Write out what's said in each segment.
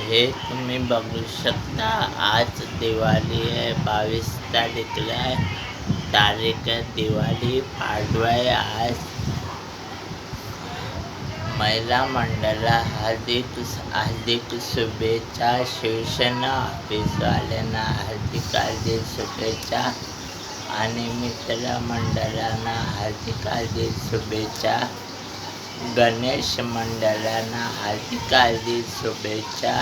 हे तुम्ही बघू शकता. आज दिवाळी आहे, 22 तारीखला आहे. तारीख आहे दिवाळी, पाडवा आहे आज. महिला मंडळाला हार्दिक शुभेच्छा. शिवसेना ऑफिसवाल्यांना हार्दिक शुभेच्छा आणि मित्र मंडळांना हार्दिक शुभेच्छा. गणेश मंडळांना हार्दिक शुभेच्छा.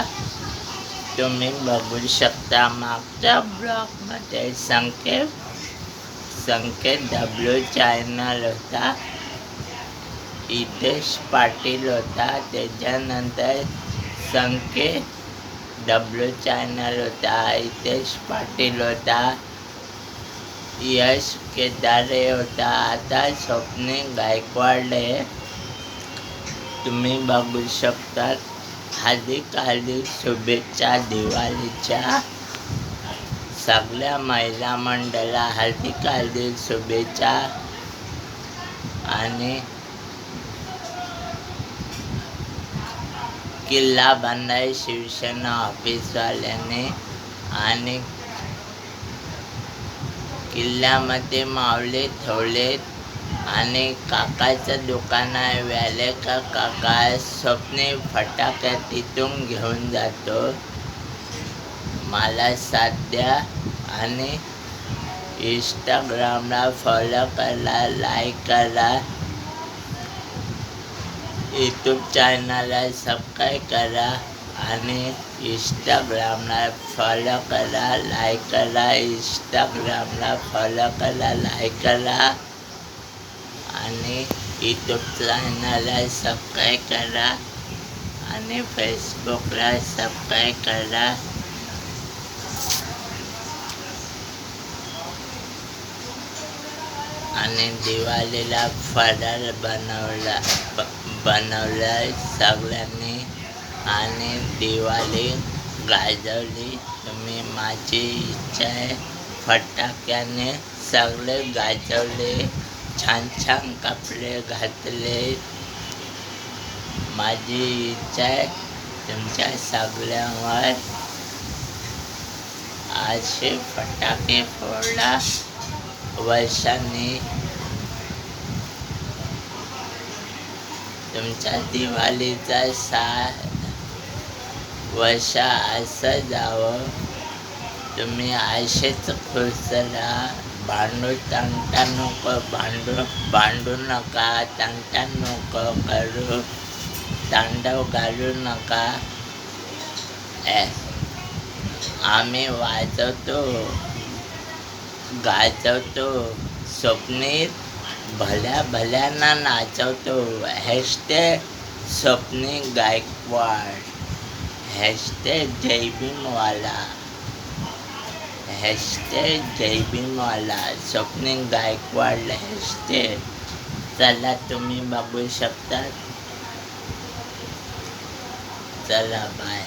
तुम्ही बघू शकता मागच्या ब्लॉगमध्ये संकेत डब्ल्यू चॅनल होता, हितेश पाटील होता, त्याच्यानंतर संकेत डब्ल्यू चॅनल होता, हितेश पाटील होता, यश केदारे होता, आता स्वप्नी गायकवाड आहे. तुम्ही बघू शकता. हार्दिक शुभेच्छा दिवाळीच्या. सगळ्या महिला मंडळाला हार्दिक शुभेच्छा. आणि किल्ला बांधाय शिवसेना ऑफिसवाल्याने आणि किल्ल्यामध्ये मावळे ठेवलेत आणि काकाचं दुकान आहे, व्याले का काका स्वप्ने फटाक्या तिथून घेऊन जातो. मला साथ द्या आणि इंस्टाग्रामला फॉलो करा, लाईक करा, यूट्यूब चॅनलला सबस्क्राईब करा आणि इंस्टाग्रामला फॉलो करा, लाईक करा, इंस्टाग्रामला फॉलो करा, लाईक करा आणि यूट्यूब चॅनलला सबस्क्राईब करा आणि फेसबुकला सबस्क्राईब करा. आणि दिवाळीला फराळ बनवला सगळ्यांनी आणि दिवाळी गाजवली. तुम्ही माझी इच्छा आहे, फटाक्याने सगळे गाजवले, छान छान कपडे घातले. माझी इच्छा आहे तुमच्या सगळ्यांवर असे फटाके फोडला. वर्षांनी तुमच्या दिवाळीचा 6 वर्ष असं जावं. तुम्ही असेच खुश राहा. भांडू नका, तंटा नको करू, तांडव घालू नका. आम्ही वाजवतो, गाजवतो, स्वप्नीत भल्यांना नाचवतो. स्वप्नी गायकवाड, #जयभीमवाला, #जयभीमवाला, स्वप्नी गायकवाड चला तुम्ही बघू शकता. चला बाय.